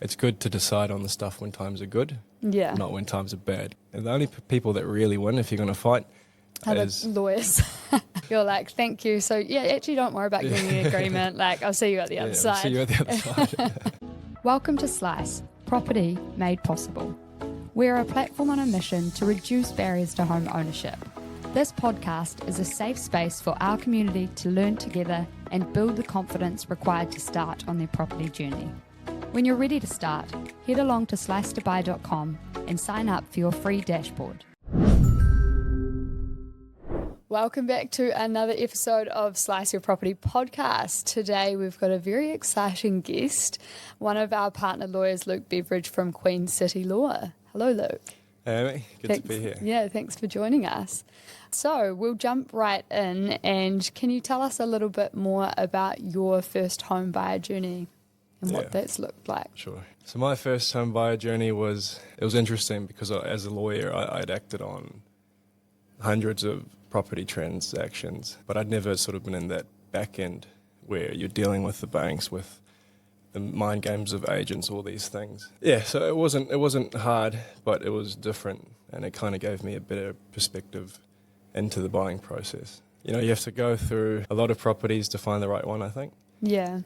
It's good to decide on the stuff when times are good, Yeah. not when times are bad. And the only people that really win if you're going to fight is... the lawyers. You're like, thank you. So, yeah, actually don't worry about getting an agreement. Like, I'll see you at the other side. I'll see you at the other side. Welcome to Slice, Property Made Possible. We're a platform on a mission to reduce barriers to home ownership. This podcast is a safe space for our community to learn together and build the confidence required to start on their property journey. When you're ready to start, head along to slicetobuy.com and sign up for your free dashboard. Welcome back to another episode of Slice Your Property podcast. Today we've got a very exciting guest, one of our partner lawyers, Luke Beveridge from Queen City Law. Hello, Luke. Hey, mate. Good to be here. Yeah, thanks for joining us. So we'll jump right in, and can you tell us a little bit more about your first home buyer journey and what that's looked like? Sure. So my first home buyer journey was interesting because as a lawyer I'd acted on hundreds of property transactions, but I'd never sort of been in that back end where you're dealing with the banks, with the mind games of agents, all these things. Yeah, so it wasn't hard, but it was different, and it kind of gave me a better perspective into the buying process. You know, you have to go through a lot of properties to find the right one, I think. Yeah.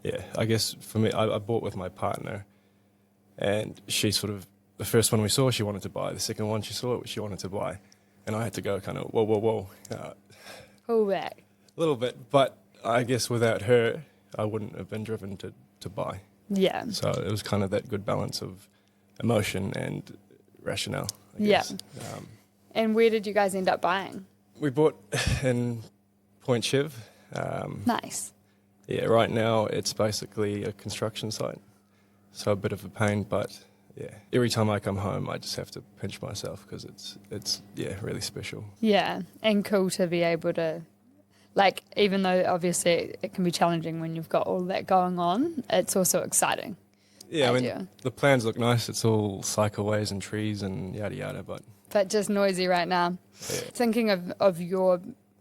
Yeah, I guess for me, I bought with my partner, and she sort of, the first one we saw, she wanted to buy. The second one she saw, she wanted to buy. And I had to go kind of, whoa. Pull back. A little bit, but I guess without her, I wouldn't have been driven to buy. Yeah. So it was kind of that good balance of emotion and rationale, I guess. Yeah. And where did you guys end up buying? We bought in Point Chev. Nice. Yeah, right now it's basically a construction site. So a bit of a pain, but yeah, every time I come home, I just have to pinch myself because it's really special. Yeah, and cool to be able to, like, even though obviously it can be challenging when you've got all that going on, it's also exciting. Yeah, I mean, the plans look nice. It's all cycleways and trees and yada yada, but just noisy right now. Yeah. Thinking of your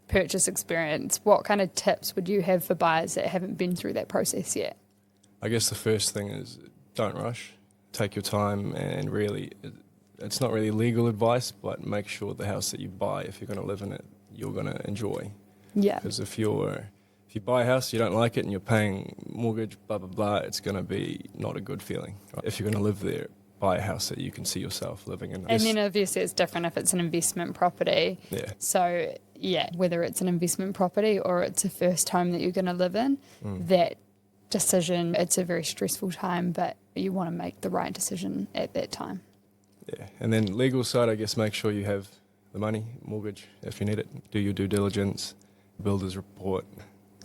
purchase experience, what kind of tips would you have for buyers that haven't been through that process yet? I guess the first thing is don't rush. Take your time, and really, it's not really legal advice, but make sure the house that you buy, if you're going to live in it, you're going to enjoy. Yeah. Because if you buy a house, you don't like it, and you're paying mortgage, blah, blah, blah, it's going to be not a good feeling. Right? If you're going to live there, buy a house that you can see yourself living in. And then obviously it's different if it's an investment property. Yeah. So, yeah, whether it's an investment property or it's a first home that you're going to live in, that decision, it's a very stressful time, but you want to make the right decision at that time. Yeah. And then legal side, I guess, make sure you have the money, mortgage, if you need it. Do your due diligence, builder's report,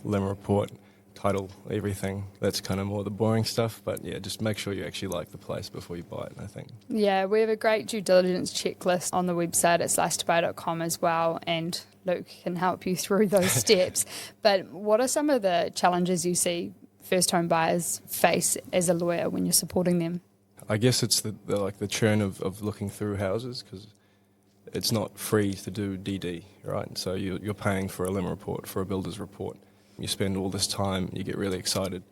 LIM report, title, everything. That's kind of more the boring stuff, but yeah, just make sure you actually like the place before you buy it, I think. Yeah, we have a great due diligence checklist on the website at slicetobuy.com as well, and Luke can help you through those steps. But what are some of the challenges you see first home buyers face as a lawyer when you're supporting them? I guess it's the churn of looking through houses, because it's not free to do DD, right? So you're paying for a LIM report, for a builder's report. You spend all this time, you get really excited.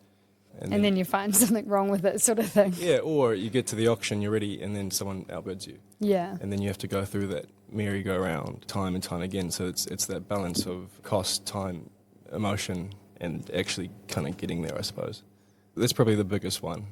And then you find something wrong with it, sort of thing. Yeah, or you get to the auction, you're ready, and then someone outbids you. Yeah. And then you have to go through that merry-go-round time and time again. So it's that balance of cost, time, emotion, and actually kind of getting there, I suppose. That's probably the biggest one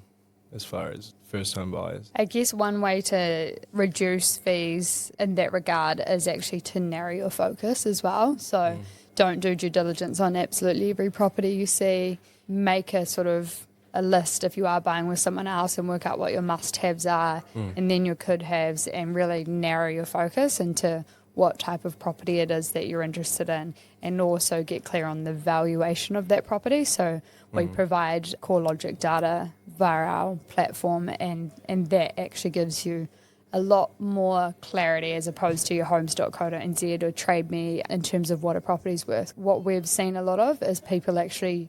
as far as first-home buyers. I guess one way to reduce fees in that regard is actually to narrow your focus as well. So don't do due diligence on absolutely every property you see. Make a sort of a list if you are buying with someone else and work out what your must-haves are and then your could-haves, and really narrow your focus into what type of property it is that you're interested in, and also get clear on the valuation of that property. So we provide CoreLogic data via our platform, and that actually gives you a lot more clarity as opposed to your homes.co.nz or Trade Me in terms of what a property's worth. What we've seen a lot of is people actually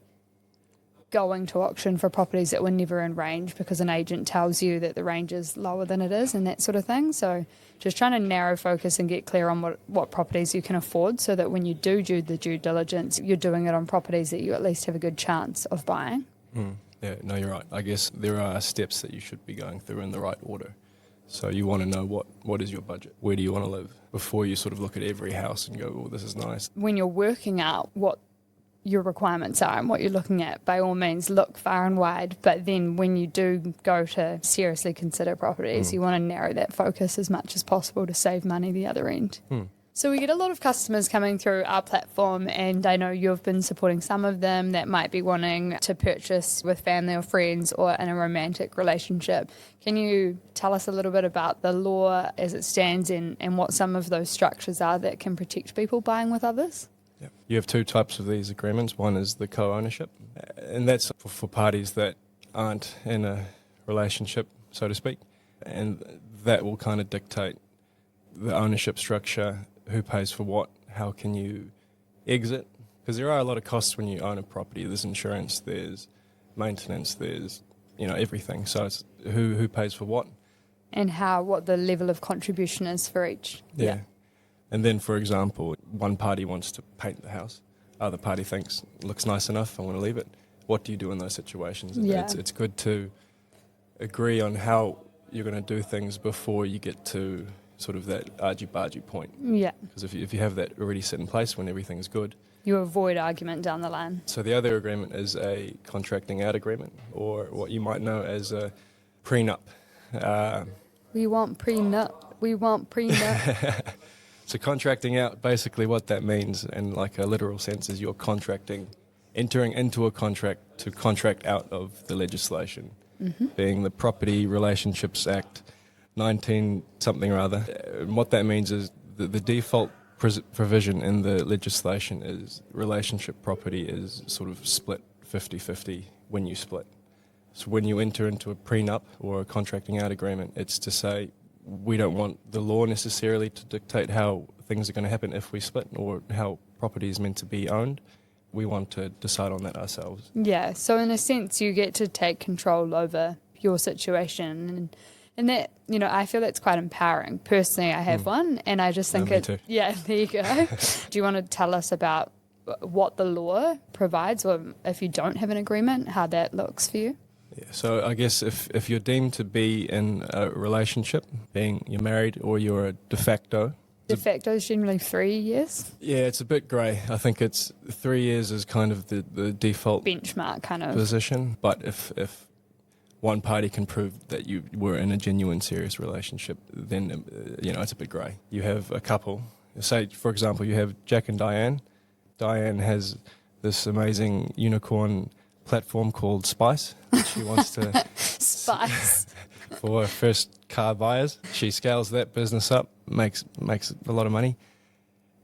going to auction for properties that were never in range because an agent tells you that the range is lower than it is and that sort of thing. So just trying to narrow focus and get clear on what properties you can afford, so that when you do the due diligence, you're doing it on properties that you at least have a good chance of buying. Yeah, no, you're right. I guess there are steps that you should be going through in the right order. So you want to know what is your budget? Where do you want to live? Before you sort of look at every house and go, oh, this is nice. When you're working out what your requirements are and what you're looking at, by all means look far and wide, but then when you do go to seriously consider properties, you want to narrow that focus as much as possible to save money the other end. So we get a lot of customers coming through our platform, and I know you've been supporting some of them that might be wanting to purchase with family or friends or in a romantic relationship. Can you tell us a little bit about the law as it stands and what some of those structures are that can protect people buying with others? Yeah. You have two types of these agreements. One is the co-ownership, and that's for parties that aren't in a relationship, so to speak, and that will kind of dictate the ownership structure, who pays for what, how can you exit, because there are a lot of costs when you own a property. There's insurance, there's maintenance, there's everything. So it's who pays for what, and what the level of contribution is for each. Yeah. And then, for example, one party wants to paint the house, other party thinks it looks nice enough, I want to leave it. What do you do in those situations? Yeah. It's good to agree on how you're going to do things before you get to sort of that argy-bargy point. Yeah. Because if you have that already set in place when everything's good, you avoid argument down the line. So the other agreement is a contracting out agreement, or what you might know as a pre-nup. We want pre-nup. We want pre-nup. So contracting out, basically what that means in like a literal sense is you're entering into a contract to contract out of the legislation, being the Property Relationships Act 19-something or other. And what that means is the default provision in the legislation is relationship property is sort of split 50-50 when you split. So when you enter into a prenup or a contracting out agreement, it's to say we don't want the law necessarily to dictate how things are going to happen if we split or how property is meant to be owned. We want to decide on that ourselves. Yeah, so in a sense you get to take control over your situation, and that, I feel that's quite empowering. Personally, I have one, and I just think me too. Yeah, there you go. Do you want to tell us about what the law provides, or if you don't have an agreement, how that looks for you? Yeah, so I guess if you're deemed to be in a relationship, being you're married or you're a de facto. De facto is generally 3 years. Yeah, it's a bit grey. I think it's 3 years is kind of the default benchmark kind of position. But if one party can prove that you were in a genuine, serious relationship, then it's a bit grey. You have a couple. Say, for example, you have Jack and Diane. Diane has this amazing unicorn platform called Spice. She wants to Spice for first car buyers. She scales that business up, makes a lot of money.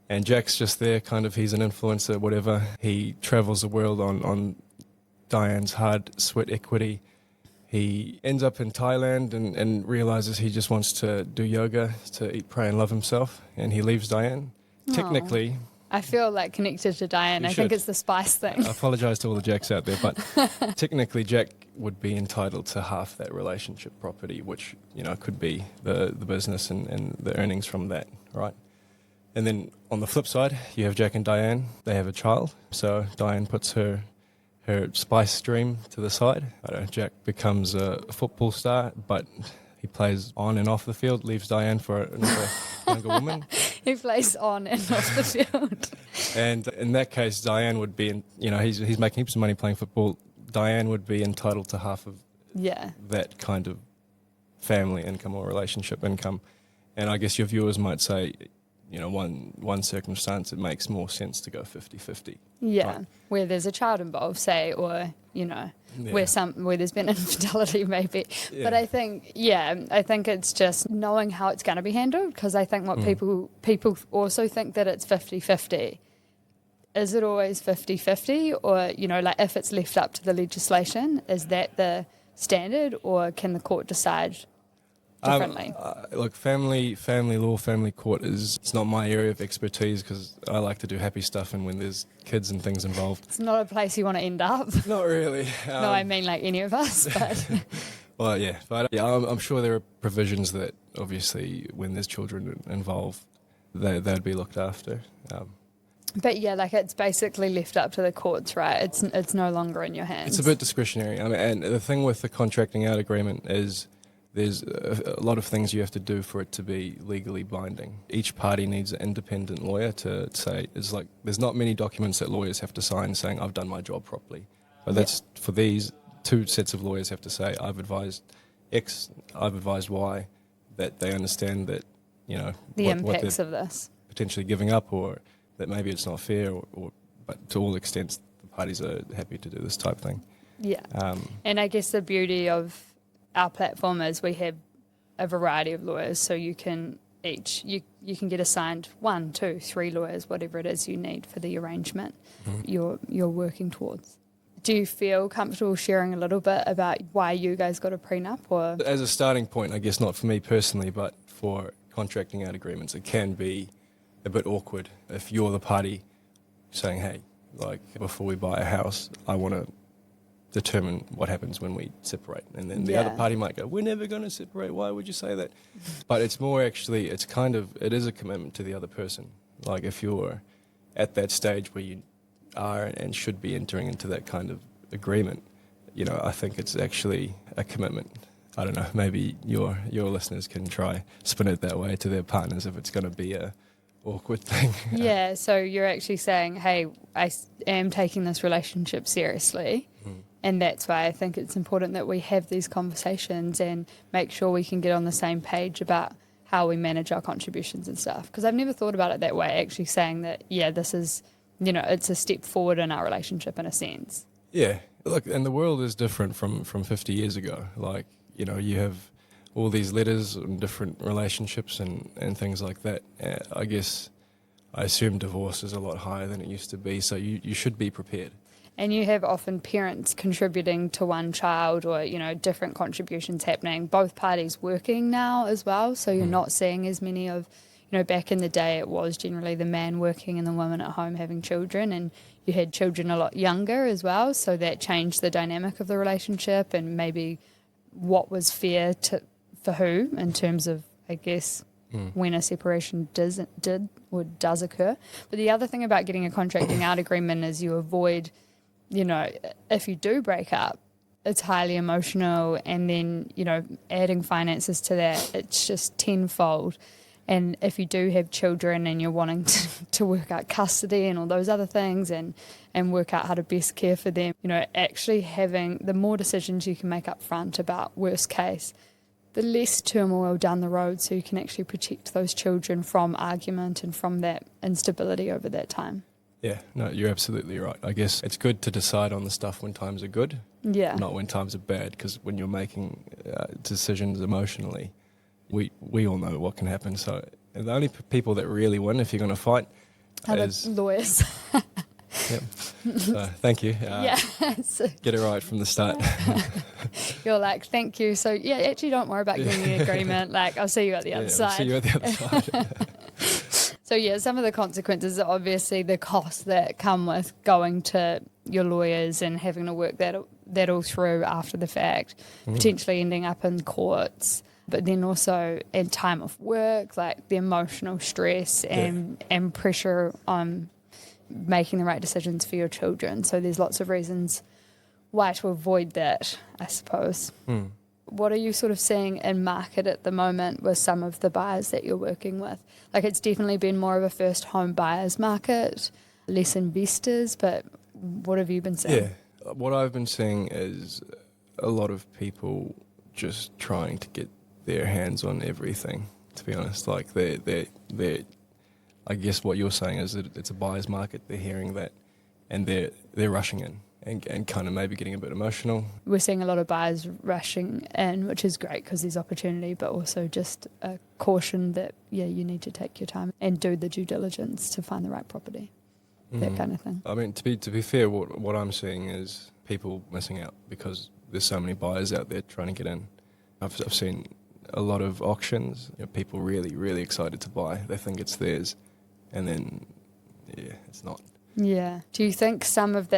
And Jack's just there, kind of, he's an influencer, whatever. He travels the world on Diane's hard sweat equity. He ends up in Thailand and realizes he just wants to do yoga, to eat, pray, and love himself. And he leaves Diane. Aww. Technically, I feel like connected to Diane. I think it's the Spice thing. I apologise to all the Jacks out there, but technically Jack would be entitled to half that relationship property, which could be the business and the earnings from that, right? And then on the flip side, you have Jack and Diane. They have a child, so Diane puts her Spice dream to the side. Jack becomes a football star, but he plays on and off the field, leaves Diane for another younger woman. He plays on and off the field. And in that case, Diane would be, he's making heaps of money playing football. Diane would be entitled to half of that kind of family income or relationship income. And I guess your viewers might say, one circumstance, it makes more sense to go 50-50. Yeah, right? Where there's a child involved, say, or, where there's been infidelity maybe. Yeah. But I think it's just knowing how it's going to be handled, because I think what people also think that it's 50-50. Is it always 50-50? Or, if it's left up to the legislation, is that the standard, or can the court decide differently? Look, family law, family court it's not my area of expertise, because I like to do happy stuff, and when there's kids and things involved. It's not a place you want to end up. Not really. No, I mean like any of us, but... Well, yeah, but I'm sure there are provisions that obviously when there's children involved, they'd be looked after. But yeah, like it's basically left up to the courts, right? It's no longer in your hands. It's a bit discretionary. I mean, and the thing with the contracting out agreement is there's a lot of things you have to do for it to be legally binding. Each party needs an independent lawyer to say, it's like there's not many documents that lawyers have to sign saying I've done my job properly. But that's for these two sets of lawyers have to say I've advised X, I've advised Y, that they understand that, you know, the what impacts they're of this. potentially giving up, or that maybe it's not fair, or but to all extents the parties are happy to do this type thing. Yeah. And I guess the beauty of our platform is we have a variety of lawyers, so you can you can get assigned 1, 2, 3 lawyers, whatever it is you need for the arrangement you're working towards. Do you feel comfortable sharing a little bit about why you guys got a prenup? Or As a starting point, I guess not for me personally, but for contracting out agreements, it can be a bit awkward if you're the party saying, hey, like before we buy a house, I want to determine what happens when we separate. And then the other party might go, we're never going to separate. Why would you say that? But it's more actually, it is a commitment to the other person. Like if you're at that stage where you are and should be entering into that kind of agreement, you know, I think it's actually a commitment. I don't know, maybe your listeners can try spin it that way to their partners if it's going to be a awkward thing. yeah, so you're actually saying, hey, I am taking this relationship seriously. And that's why I think it's important that we have these conversations and make sure we can get on the same page about how we manage our contributions and stuff. Because I've never thought about it that way, actually saying that, yeah, this is, you know, it's a step forward in our relationship in a sense. Yeah, look, and the world is different from 50 years ago. Like, you know, you have all these letters and different relationships and things like that. I guess I assume divorce is a lot higher than it used to be, so you should be prepared. And you have often parents contributing to one child or, you know, different contributions happening, both parties working now as well. So you're not seeing as many of, you know, back in the day it was generally the man working and the woman at home having children, and you had children a lot younger as well. So that changed the dynamic of the relationship and maybe what was fair for who in terms of, I guess, when a separation does occur. But the other thing about getting a contracting out agreement is you avoid, you know, if you do break up, it's highly emotional, and then, you know, adding finances to that, it's just tenfold. And if you do have children and you're wanting to work out custody and all those other things and work out how to best care for them, you know, actually having the more decisions you can make up front about worst case, the less turmoil down the road, so you can actually protect those children from argument and from that instability over that time. Yeah, no, you're absolutely right. I guess it's good to decide on the stuff when times are good, not when times are bad, because when you're making decisions emotionally, we all know what can happen. So the only people that really win if you're going to fight is lawyers. Yep. So thank you. Get it right from the start. You're like, thank you. So yeah, actually don't worry about getting the agreement. Like, I'll see you at the other side. I'll see you at the other side. So yeah, some of the consequences are obviously the costs that come with going to your lawyers and having to work that all through after the fact, potentially ending up in courts, but then also in time off work, like the emotional stress and pressure on making the right decisions for your children. So there's lots of reasons why to avoid that, I suppose. What are you sort of seeing in market at the moment with some of the buyers that you're working with? Like, it's definitely been more of a first home buyers market, less investors, but what have you been seeing? Yeah, what I've been seeing is a lot of people just trying to get their hands on everything, to be honest. Like, they're I guess what you're saying is that it's a buyer's market. They're hearing that, and they're rushing in and kind of maybe getting a bit emotional. We're seeing a lot of buyers rushing in, which is great because there's opportunity, but also just a caution that, yeah, you need to take your time and do the due diligence to find the right property, that kind of thing. I mean, to be fair, what I'm seeing is people missing out because there's so many buyers out there trying to get in. I've seen a lot of auctions, you know, people really, really excited to buy. They think it's theirs, and then, yeah, it's not. Yeah. Do you think some of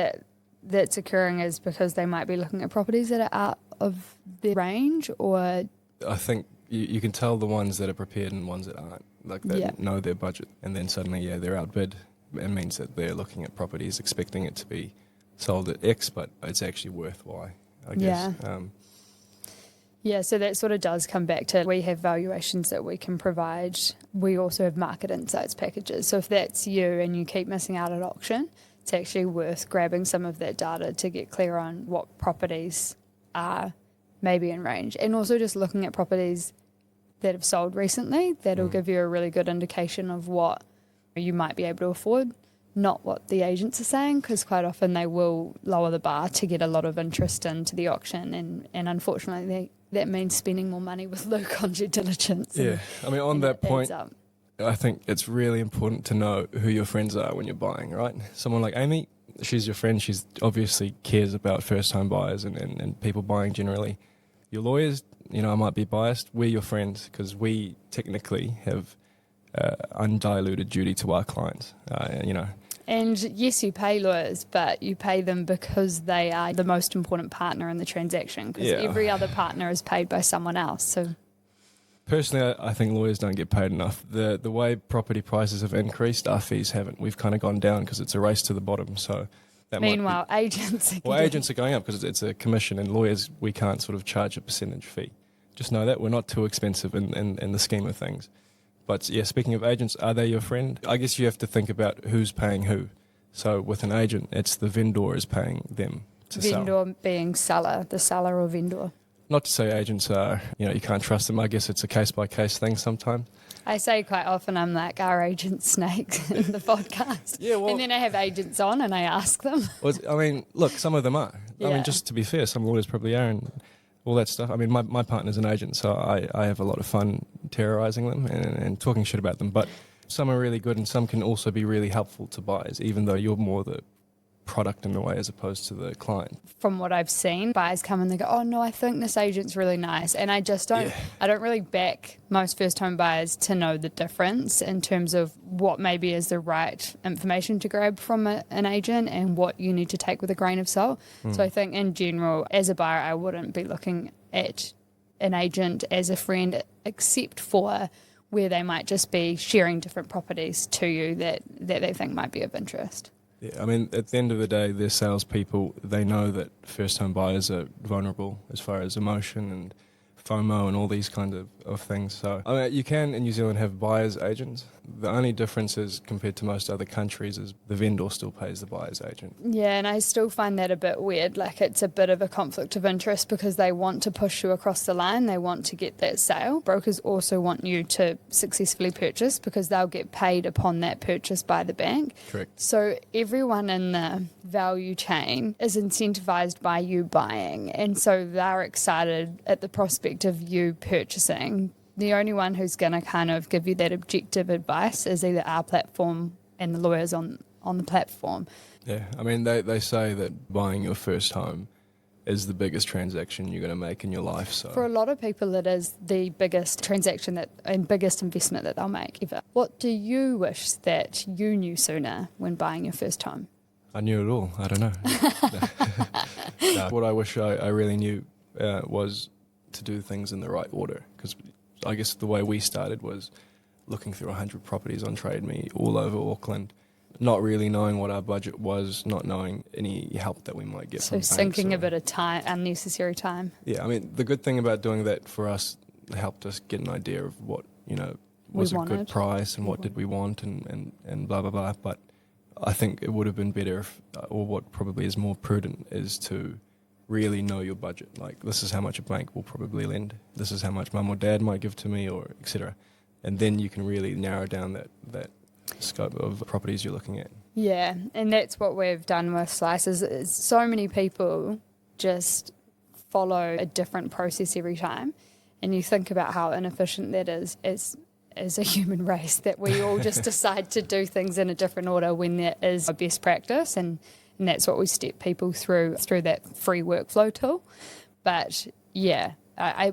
that's occurring is because they might be looking at properties that are out of their range, or? I think you can tell the ones that are prepared and ones that aren't. Like, they know their budget, and then suddenly, they're outbid, it means that they're looking at properties expecting it to be sold at X, but it's actually worth Y, I guess. Yeah. Yeah, so that sort of does come back to we have valuations that we can provide. We also have market insights packages. So if that's you and you keep missing out at auction, it's actually worth grabbing some of that data to get clear on what properties are maybe in range. And also just looking at properties that have sold recently, that'll give you a really good indication of what you might be able to afford, not what the agents are saying, because quite often they will lower the bar to get a lot of interest into the auction. And unfortunately, that means spending more money with Luke on due diligence. Yeah, I mean, on that point, up. I think it's really important to know who your friends are when you're buying, right? Someone like Amy, she's your friend. She's obviously cares about first-time buyers and people buying generally. Your lawyers, I might be biased. We're your friends because we technically have undiluted duty to our clients, And yes, you pay lawyers, but you pay them because they are the most important partner in the transaction, because every other partner is paid by someone else. So, personally, I think lawyers don't get paid enough. The way property prices have increased, our fees haven't. We've kind of gone down because it's a race to the bottom. So, meanwhile, agents are going up because it's a commission, and lawyers, we can't sort of charge a percentage fee. Just know that we're not too expensive in the scheme of things. But yeah, speaking of agents, are they your friend? I guess you have to think about who's paying who. So with an agent, it's the vendor is paying them to sell. Vendor being seller, the seller or vendor. Not to say agents are, you can't trust them. I guess it's a case-by-case thing sometimes. I say quite often I'm like our agent snakes in the podcast. Yeah, well, and then I have agents on and I ask them. Well, I mean, look, some of them are. Yeah. I mean, just to be fair, some lawyers probably are and all that stuff. I mean, my partner's an agent, so I have a lot of fun terrorising them and talking shit about them. But some are really good and some can also be really helpful to buyers, even though you're more the product in a way as opposed to the client. From what I've seen, buyers come and they go, oh no, I think this agent's really nice. And I just don't, I don't really back most first home buyers to know the difference in terms of what maybe is the right information to grab from an agent and what you need to take with a grain of salt. So I think in general, as a buyer, I wouldn't be looking at an agent as a friend, except for where they might just be sharing different properties to you that they think might be of interest. Yeah, I mean, at the end of the day, they're salespeople. They know that first-home buyers are vulnerable as far as emotion and FOMO and all these kinds of things. So, I mean, you can in New Zealand have buyer's agents. The only difference is compared to most other countries is the vendor still pays the buyer's agent. Yeah, and I still find that a bit weird. Like it's a bit of a conflict of interest because they want to push you across the line. They want to get that sale. Brokers also want you to successfully purchase because they'll get paid upon that purchase by the bank. Correct. So everyone in the value chain is incentivized by you buying. And so they're excited at the prospect of you purchasing. The only one who's going to kind of give you that objective advice is either our platform and the lawyers on the platform. Yeah, I mean, they say that buying your first home is the biggest transaction you're going to make in your life. So for a lot of people, it is the biggest transaction and biggest investment that they'll make ever. What do you wish that you knew sooner when buying your first home? I knew it all. I don't know. No. What I wish I really knew was to do things in the right order, because I guess the way we started was looking through 100 properties on Trade Me all over Auckland, not really knowing what our budget was, not knowing any help that we might get from banks. So sinking a bit of time, unnecessary time. Yeah, I mean, the good thing about doing that for us helped us get an idea of what, was a good price and what did we want and blah, blah, blah. But I think it would have been better or what probably is more prudent is to really know your budget. Like, this is how much a bank will probably lend. This is how much mum or dad might give to me, or etc. And then you can really narrow down that scope of properties you're looking at. Yeah, and that's what we've done with Slices. Is so many people just follow a different process every time, and you think about how inefficient that is as a human race, that we all just decide to do things in a different order when there is a best practice, and that's what we step people through that free workflow tool. But yeah,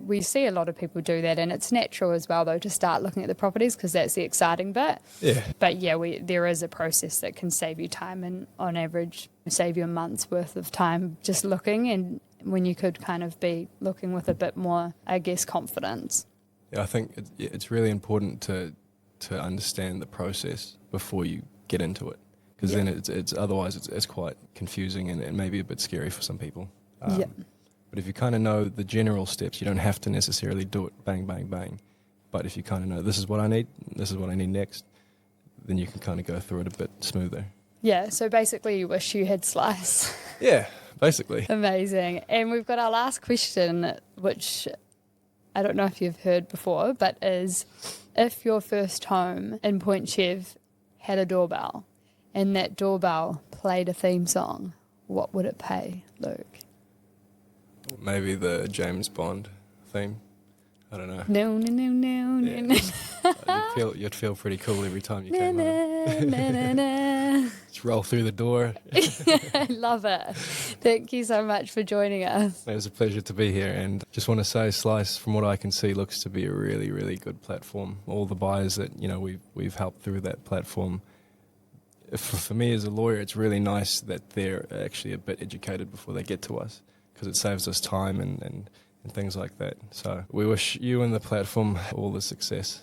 we see a lot of people do that, and it's natural as well, though, to start looking at the properties because that's the exciting bit. Yeah. But yeah, there is a process that can save you time, and on average, save you a month's worth of time just looking, and when you could kind of be looking with a bit more, I guess, confidence. Yeah, I think it's really important to understand the process before you get into it. because then it's otherwise it's quite confusing and maybe a bit scary for some people. But if you kind of know the general steps, you don't have to necessarily do it bang, bang, bang. But if you kind of know this is what I need, this is what I need next, then you can kind of go through it a bit smoother. Yeah, so basically you wish you had Slice. Yeah, basically. Amazing. And we've got our last question, which I don't know if you've heard before, but is if your first home in Point Chev had a doorbell and that doorbell played a theme song, what would it pay, Luke? Maybe the James Bond theme. I don't know. No. You'd feel pretty cool every time you came home. Just roll through the door. I love it. Thank you so much for joining us. It was a pleasure to be here, and just want to say Slice, from what I can see, looks to be a really, really good platform. All the buyers that we've helped through that platform. For me as a lawyer, it's really nice that they're actually a bit educated before they get to us, because it saves us time and things like that. So we wish you and the platform all the success.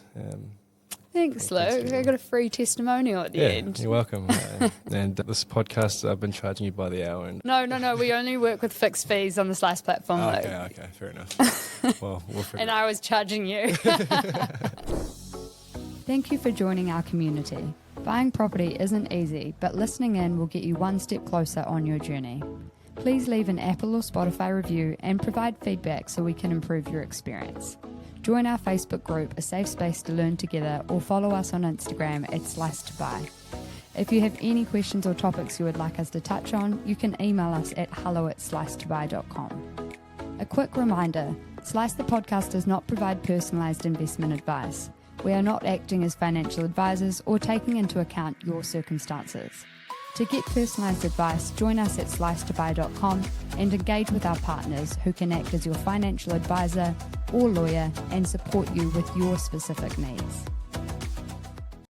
Thanks, Luke. I got a free testimonial at the end. You're welcome. And this podcast, I've been charging you by the hour. And No. We only work with fixed fees on the Slice platform, Luke. Okay, fair enough. Well, we'll figure And I was charging you. Thank you for joining our community. Buying property isn't easy, but listening in will get you one step closer on your journey. Please leave an Apple or Spotify review and provide feedback so we can improve your experience. Join our Facebook group, A Safe Space to Learn Together, or follow us on Instagram at Slice to Buy. If you have any questions or topics you would like us to touch on, you can email us at hello@slicetobuy.com. A quick reminder, Slice the podcast does not provide personalised investment advice. We are not acting as financial advisors or taking into account your circumstances. To get personalised advice, join us at slicetobuy.com and engage with our partners who can act as your financial advisor or lawyer and support you with your specific needs.